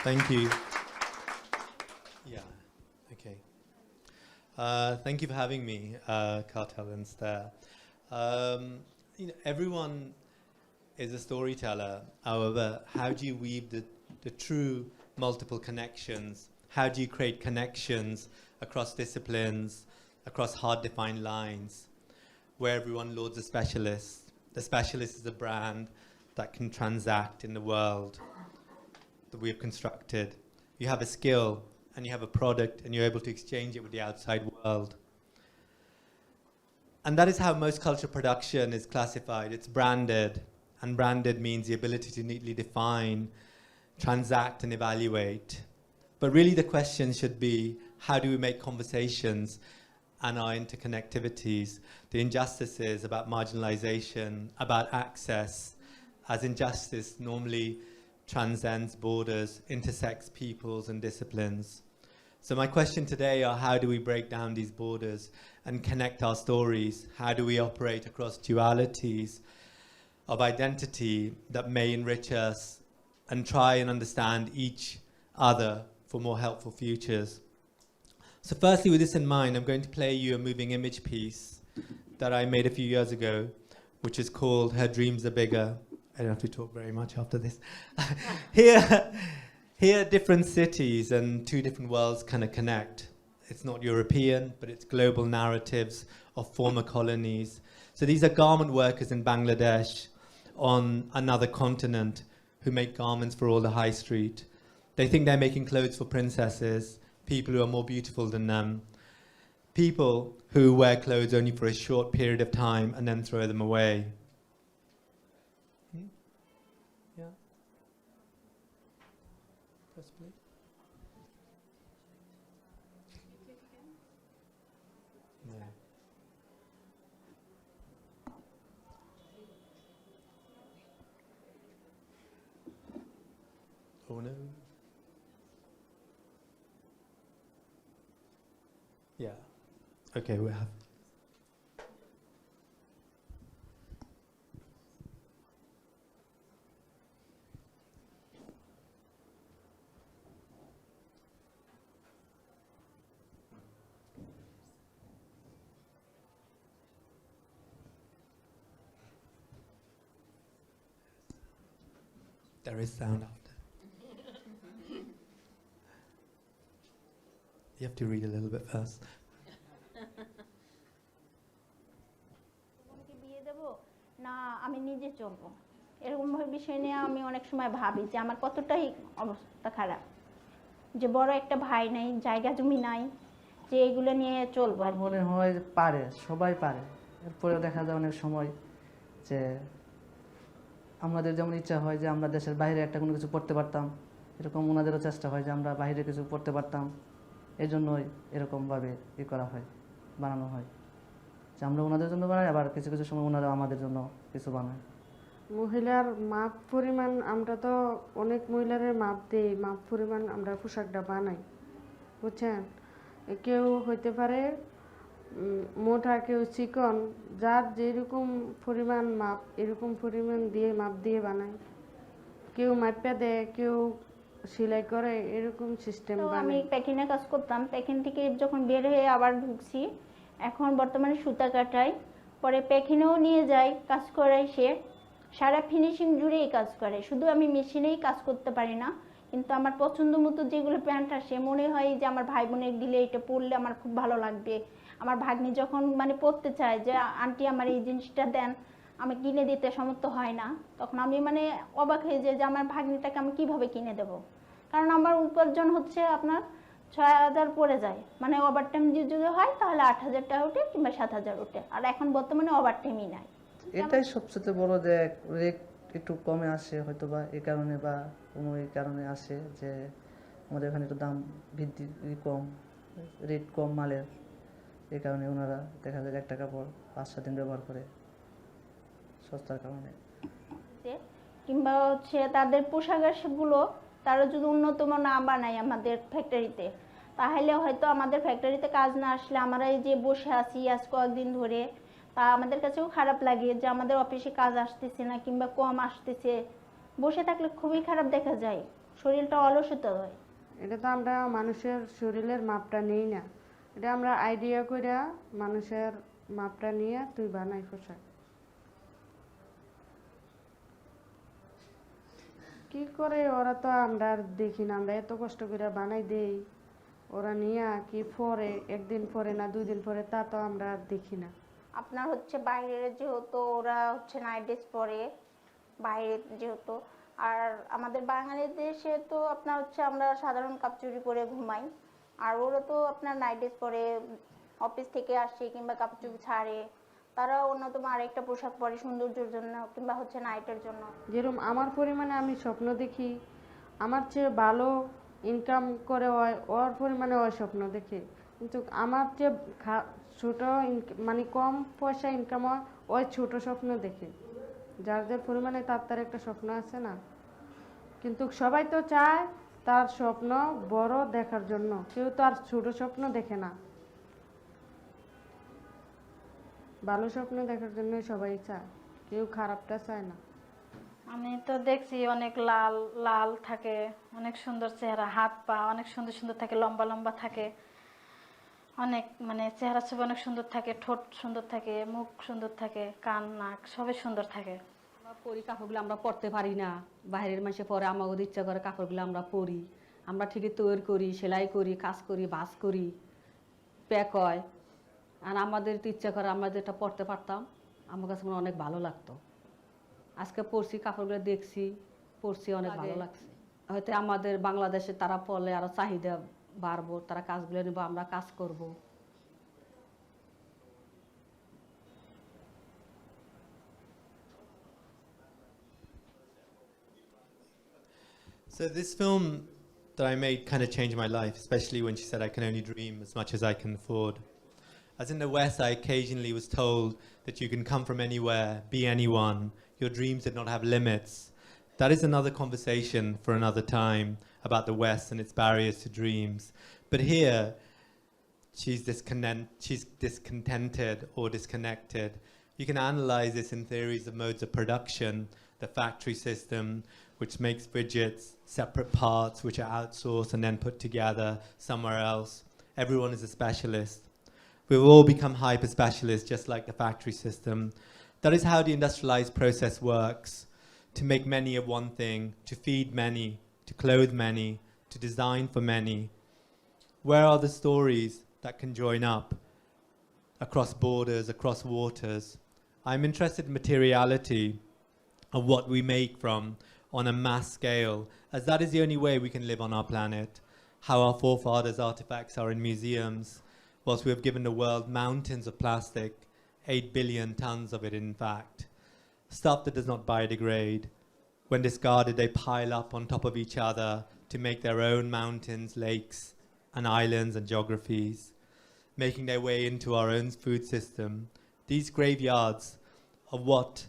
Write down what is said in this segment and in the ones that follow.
Thank you. Yeah, okay. Thank you for having me, Kartell and Stair. Everyone is a storyteller. However, how do you weave the true multiple connections? How do you create connections across disciplines, across hard-defined lines, where everyone loads a specialist? The specialist is a brand that can transact in the world that we have constructed. You have a skill and you have a product and you're able to exchange it with the outside world. And that is how most culture production is classified. It's branded, and branded means the ability to neatly define, transact and evaluate. But really the question should be, how do we make conversations and our interconnectivities, the injustices about marginalization, about access, as injustice normally transcends borders, intersects peoples and disciplines. So my question today are, how do we break down these borders and connect our stories? How do we operate across dualities of identity that may enrich us and try and understand each other for more helpful futures? So firstly, with this in mind, I'm going to play you a moving image piece that I made a few years ago, which is called Her Dreams Are Bigger. I don't have to talk very much after this. Here, different cities and two different worlds kind of connect. It's not European, but it's global narratives of former colonies. So these are garment workers in Bangladesh on another continent who make garments for all the high street. They think they're making clothes for princesses, people who are more beautiful than them, people who wear clothes only for a short period of time and then throw them away. Yeah. Press play. No. Oh no. Yeah. Okay, we have. There is sound out there. You have to read a little bit first. না আমি নিজে চলবো এরকম বিষয় নিয়ে আমি অনেক সময় ভাবি যে আমার কতটাই অবস্থা খারাপ যে বড় একটা ভাই নাই জায়গা জমি নাই যে এগুলো নিয়ে চলবো আর মনে হয় পারে সবাই পারে এরপরেও দেখা যায় অনেক সময় যে আমাদের যেমন ইচ্ছা হয় যে আমরা দেশের বাইরে একটা কোনো কিছু পড়তে পারতাম এরকম ওনাদেরও চেষ্টা হয় যে আমরা বাইরে কিছু পড়তে পারতাম এই জন্যই এরকমভাবে করা হয় বানানো হয় যে আমরা ওনাদের জন্য বানাই আবার কিছু কিছু সময় ওনারা আমাদের জন্য কিছু বানায় মহিলার মাপ পরিমাণ আমরা তো অনেক মহিলাদের মাপ দিই মাপ পরিমাণ আমরা পোশাকটা বানাই বুঝছেন কেউ হইতে পারে মোটা কেউ চিকন যার যেরকম পরিমাণ মাপ এরকম পরিমাণ দিয়ে মাপ দিয়ে বানায় কেউ মাপা দেয় কেউ সেলাই করে এরকম সিস্টেম বানায় আমি প্যাকিংয়ে কাজ করতাম প্যাকিং থেকে যখন বের হয়ে আবার ঢুকছি এখন বর্তমানে সুতা কাটাই পরে প্যাকিংও নিয়ে যাই কাজ করাই সে সারা ফিনিশিং জুড়েই কাজ করে শুধু আমি মেশিনেই কাজ করতে পারি না কিন্তু আমার পছন্দ মতো যেগুলো প্যান্ট আসে মনে হয় যে আমার ভাই বোনের দিলে এটা পরলে আমার খুব ভালো লাগবে আমার ভাগ্নি যখন মানে পরতে চায় যে আন্টি আমার এই জিনিসটা দেন আমি কিনে দিতে সমর্থ হয় না তখন আমি মানে অবাক হয়ে যাই যে আমার ভাগ্নিটাকে আমি কিভাবে কিনে দেব কারণ আমার উপার্জন হচ্ছে আপনার ৬,০০০ পড়ে যায় মানে ওভারটাইম যদি হয় তাহলে ৮,০০০ টাকা ওঠে কিংবা ৭,০০০ ওঠে আর এখন বর্তমানে ওভারটাইমই নাই এটাই সবচেয়ে বড় যে রেট একটু কমে আসে হয়তো বা এই কারণে বা কোনো এই কারণে আসে যে আমাদের এখানে একটু দাম বৃদ্ধি কম রেট কম মালের এই কারণে ওনারা দেখা যায় একটা কাপড় ৫-৬ দিন ব্যবহার করে সস্তার কারণে কিংবা হচ্ছে তাদের পোশাকগুলো তারা যদি উন্নতম না বানায় আমাদের ফ্যাক্টরিতে তাহলে হয়তো আমাদের ফ্যাক্টরিতে কাজ না আসলে আমরা এই যে বসে আছি আজ কয়েকদিন ধরে তা আমাদের কাছেও খারাপ লাগে যে আমাদের অফিসে কাজ আসতেছে না কিংবা কম আসতেছে বসে থাকলে খুবই খারাপ দেখা যায় শরীরটা অলসতা হয়। এটা তো আমরা মানুষের শরীরের মাপটা নেই না, এটা আমরা আইডিয়া কইরা মানুষের মাপটা নিয়ে তুই বানাই পোশাক। কি করে ওরা তো আমরা আর দেখি না, আমরা এত কষ্ট করে বানাই দেই, ওরা নিয়ে কি পরে একদিন পরে না 2 দিন পরে তা তো আমরা আর দেখি না। আপনার হচ্ছে বাইরের যেহেতু ওরা হচ্ছে নাইট ড্রেস পরে, বাইরে যেহেতু, আর আমাদের বাঙালি দেশে তো আপনার হচ্ছে আমরা সাধারণ কাপড় পরে ঘুমাই, আর ওরা তো আপনার নাইট ড্রেস পরে অফিস থেকে আসে কিংবা কাপড় ছাড়ে, তারা অন্যতম আরেকটা পোশাক পরে সৌন্দর্যের জন্য কিংবা হচ্ছে নাইটের জন্য। যেরকম আমার পরিমাণে আমি স্বপ্ন দেখি, আমার চেয়ে ভালো ইনকাম করে ওর পরিমাণে ওই স্বপ্ন দেখে, কিন্তু আমার চেয়ে ছোট মানে কম পয়সা ইনকাম হয় ওই ছোট স্বপ্ন দেখে। যার যার পরিমাণে তার একটা স্বপ্ন আছে না, কিন্তু সবাই তো চায় তার স্বপ্ন বড় দেখার জন্য, কেউ তো আর ছোট স্বপ্ন দেখে না, ভালো স্বপ্ন দেখার জন্যই সবাই চায়, কেউ খারাপটা চায় না। আমি তো দেখছি অনেক লাল লাল থাকে, অনেক সুন্দর চেহারা, হাত পা অনেক সুন্দর সুন্দর থাকে, লম্বা লম্বা থাকে, অনেক মানে চেহারা ছবি অনেক সুন্দর থাকে, ঠোঁট সুন্দর থাকে, মুখ সুন্দর থাকে, কান নাক সবই সুন্দর থাকে। আমরা পরি কাপড়গুলো আমরা পরতে পারি না, বাইরের মানুষে পরে, আমাদের ইচ্ছা করে কাপড়গুলো আমরা পরি, আমরা ঠিকই তৈরি করি, সেলাই করি, কাজ করি, বাস করি, প্যাক হয়, আর আমাদের তো ইচ্ছা করে আমরা যেটা পরতে পারতাম, আমার কাছে মনে অনেক ভালো লাগতো। আজকে পরছি, কাপড়গুলো দেখছি, পরছি, অনেক ভালো লাগছে। হয়তো আমাদের বাংলাদেশে তারা পরলে আরো চাহিদা বাড়বো, তারা কাজগুলো নেবো, আমরা কাজ করব। So this film that I made kind of changed my life, especially when she said I can only dream as much as I can afford. As in the West, I occasionally was told that you can come from anywhere, be anyone, your dreams did not have limits. That is another conversation for another time about the West and its barriers to dreams. But here, she's discontented or disconnected. You can analyze this in theories of modes of production, the factory system, which makes widgets, separate parts which are outsourced and then put together somewhere else. Everyone is a specialist. We've all become hyper specialists, just like the factory system. That is how the industrialized process works, to make many of one thing, to feed many, to clothe many, to design for many. Where are the stories that can join up across borders, across waters? I'm interested in materiality of what we make from on a mass scale, as that is the only way we can live on our planet. How our forefathers' artifacts are in museums, whilst we have given the world mountains of plastic, 8 billion tons of it in fact. Stuff that does not biodegrade. When discarded, they pile up on top of each other to make their own mountains, lakes, and islands and geographies, making their way into our own food system. These graveyards are what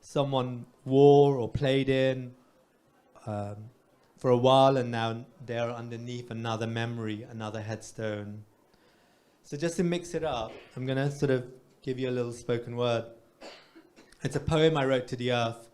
someone wore or played in for a while, and now they're underneath another memory, another headstone. So just to mix it up, I'm going to sort of give you a little spoken word. It's a poem I wrote to the earth,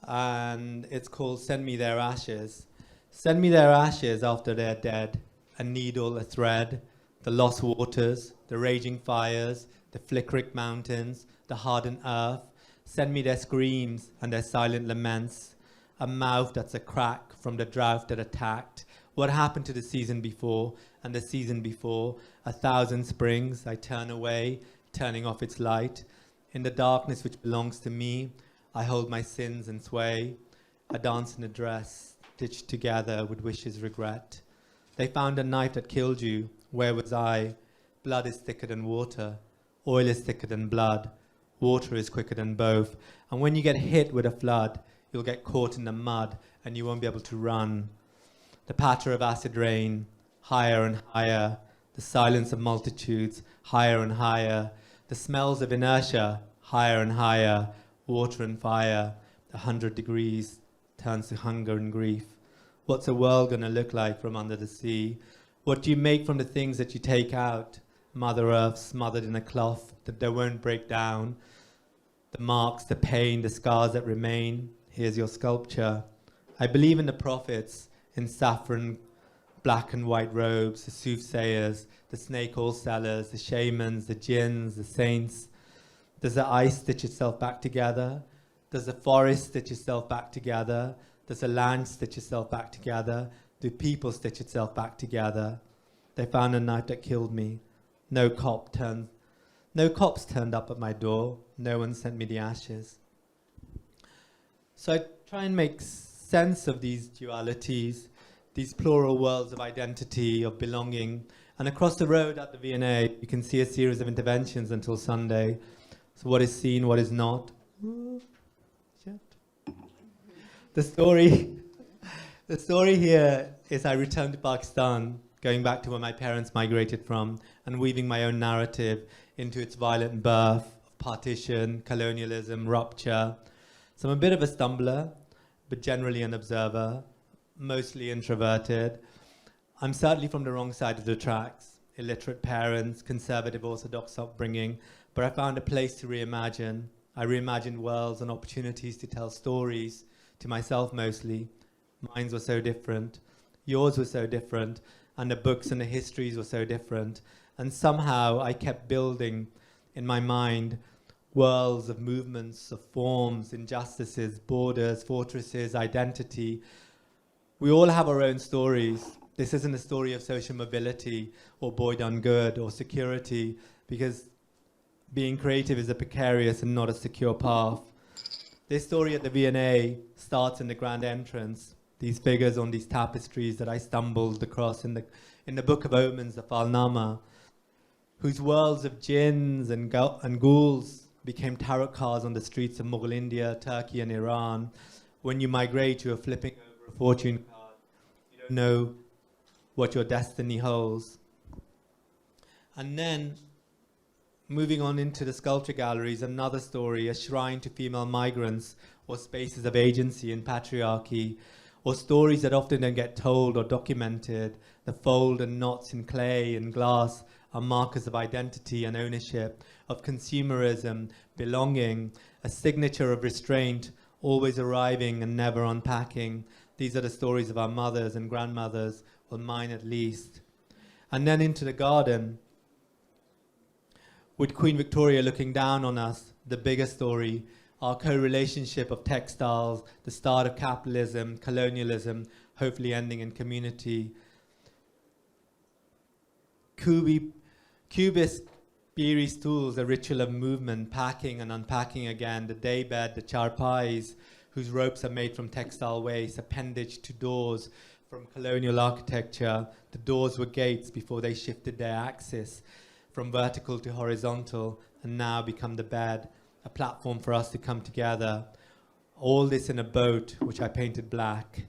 and it's called Send Me Their Ashes. Send me their ashes after they're dead, a needle, a thread, the lost waters, the raging fires, the flickering mountains, the hardened earth. Send me their screams and their silent laments, a mouth that's a crack from the drought that attacked. What happened to the season before and the season before? 1,000 springs I turn away, turning off its light. In the darkness which belongs to me, I hold my sins and sway. A dance in a dress, stitched together with wishes regret. They found a knife that killed you. Where was I? Blood is thicker than water. Oil is thicker than blood. Water is quicker than both. And when you get hit with a flood, you'll get caught in the mud and you won't be able to run. The patter of acid rain, higher and higher. The silence of multitudes, higher and higher. The smells of inertia, higher and higher. Water and fire, 100 degrees turns to hunger and grief. What's a world gonna look like from under the sea? What do you make from the things that you take out? Mother Earth smothered in a cloth that they won't break down. The marks, the pain, the scars that remain. Here's your sculpture. I believe in the prophets, in saffron, black and white robes, the soothsayers, the snake oil sellers, the shamans, the jinns, the saints. Does the ice stitch itself back together? Does the forest stitch itself back together? Does the land stitch itself back together? Do people stitch itself back together? They found a knife that killed me. No cops turned up at my door. No one sent me the ashes. So I try and make sense of these dualities, these plural worlds of identity, of belonging. And across the road at the V&A, you can see a series of interventions until Sunday. So what is seen, what is not. Ooh, shit. The story here is I returned to Pakistan, going back to where my parents migrated from, and weaving my own narrative into its violent birth, partition, colonialism, rupture. So I'm a bit of a stumbler, but generally an observer, mostly introverted. I'm certainly from the wrong side of the tracks. Illiterate parents, conservative Orthodox upbringing, but I found a place to reimagine. I reimagined worlds and opportunities to tell stories, to myself mostly. Mine were so different, yours were so different, and the books and the histories were so different. And somehow I kept building in my mind worlds of movements, of forms, injustices, borders, fortresses, identity. We all have our own stories. This isn't a story of social mobility or boy done good or security, because being creative is a precarious and not a secure path. This story at the V&A starts in the grand entrance. These figures on these tapestries that I stumbled across in the Book of Omens, the Falnama, whose worlds of jinns and ghouls became tarot cards on the streets of Mughal India, Turkey and Iran. When you migrate, you are flipping over a fortune card. You don't know what your destiny holds. And then, moving on into the sculpture galleries, another story, a shrine to female migrants, or spaces of agency and patriarchy, or stories that often don't get told or documented. The fold and knots in clay and glass are markers of identity and ownership, of consumerism, belonging, a signature of restraint, always arriving and never unpacking. These are the stories of our mothers and grandmothers, well, mine at least. And then into the garden, with Queen Victoria looking down on us, the bigger story, our co-relationship of textiles, the start of capitalism, colonialism, hopefully ending in community. Cubist Beery stools, a ritual of movement, packing and unpacking again, the daybed, the charpais, whose ropes are made from textile waste, appendage to doors from colonial architecture. The doors were gates before they shifted their axis from vertical to horizontal, and now become the bed, a platform for us to come together. All this in a boat, which I painted black.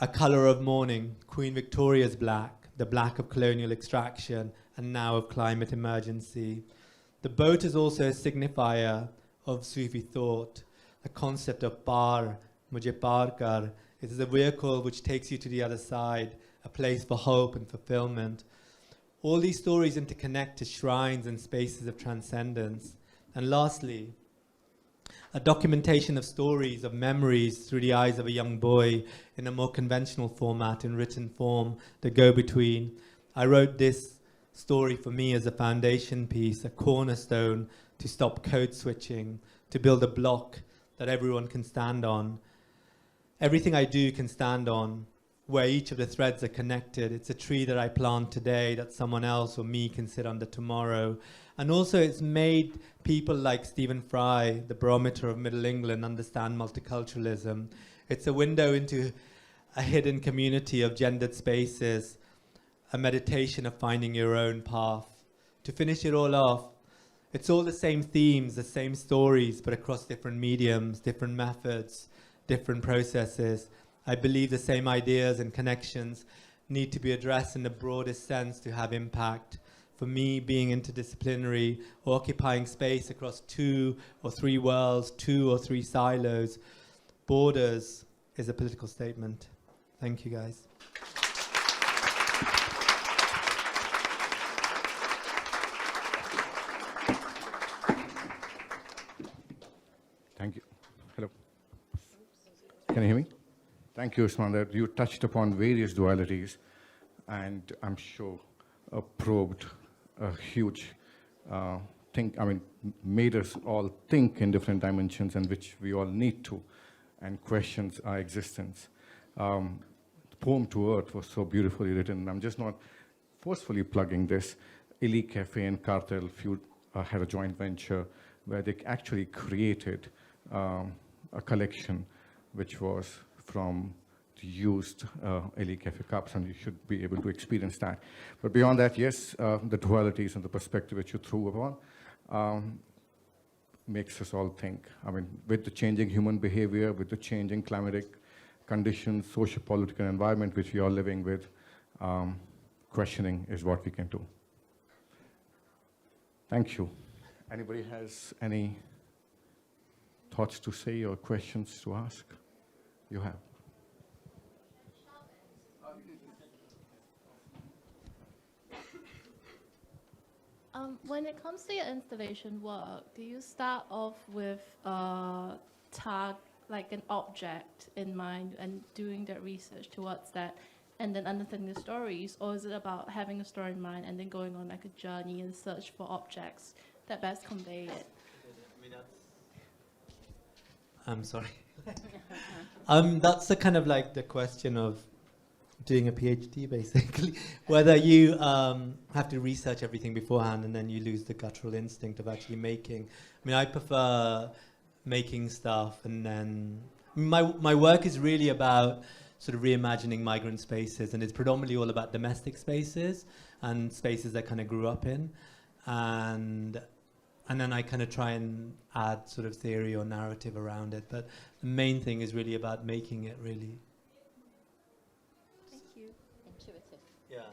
A color of mourning, Queen Victoria's black, the black of colonial extraction, and now of climate emergency. The boat is also a signifier of Sufi thought, a concept of par, mujhe par kar. It is a vehicle which takes you to the other side, a place for hope and fulfillment. All these stories interconnect to shrines and spaces of transcendence. And lastly, a documentation of stories, of memories through the eyes of a young boy in a more conventional format, in written form, the go-between. I wrote this story for me as a foundation piece, a cornerstone to stop code switching, to build a block that everyone can stand on. Everything I do can stand on, where each of the threads are connected. It's a tree that I plant today that someone else or me can sit under tomorrow. And also it's made people like Stephen Fry, the barometer of Middle England, understand multiculturalism. It's a window into a hidden community of gendered spaces, a meditation of finding your own path. To finish it all off, it's all the same themes, the same stories, but across different mediums, different methods, different processes. I believe the same ideas and connections need to be addressed in the broadest sense to have impact. For me, being interdisciplinary, or occupying space across 2 or 3 worlds, 2 or 3 silos, borders, is a political statement. Thank you, guys. Thank you. Hello. Can you hear me? Thank you, Osman, that you touched upon various dualities, and I'm sure probed a huge made us all think in different dimensions in which we all need to, and questions our existence. The poem To Earth was so beautifully written. I'm just not forcefully plugging this. Ellie Cafe and Kartell had a joint venture where they actually created a collection which was from the used Ellie Cafe cups, and you should be able to experience that. But beyond that, yes, the dualities and the perspective which you threw upon makes us all think. I mean, with the changing human behavior, with the changing climatic conditions, socio-political environment which we are living with, questioning is what we can do. Thank you. Anybody has any thoughts to say or questions to ask? You have. When it comes to your installation work, do you start off with a tag, like an object in mind, and doing that research towards that, and then understanding the stories, or is it about having a story in mind and then going on like a journey and search for objects that best convey it? I'm sorry. That's the kind of like the question of doing a PhD, basically. Whether you have to research everything beforehand and then you lose the guttural instinct of actually making. I mean, I prefer making stuff, and then my work is really about sort of reimagining migrant spaces, and it's predominantly all about domestic spaces and spaces that kind of grew up in. And then I kind of try and add sort of theory or narrative around it. But the main thing is really about making it really. Thank you. Intuitive. Yeah.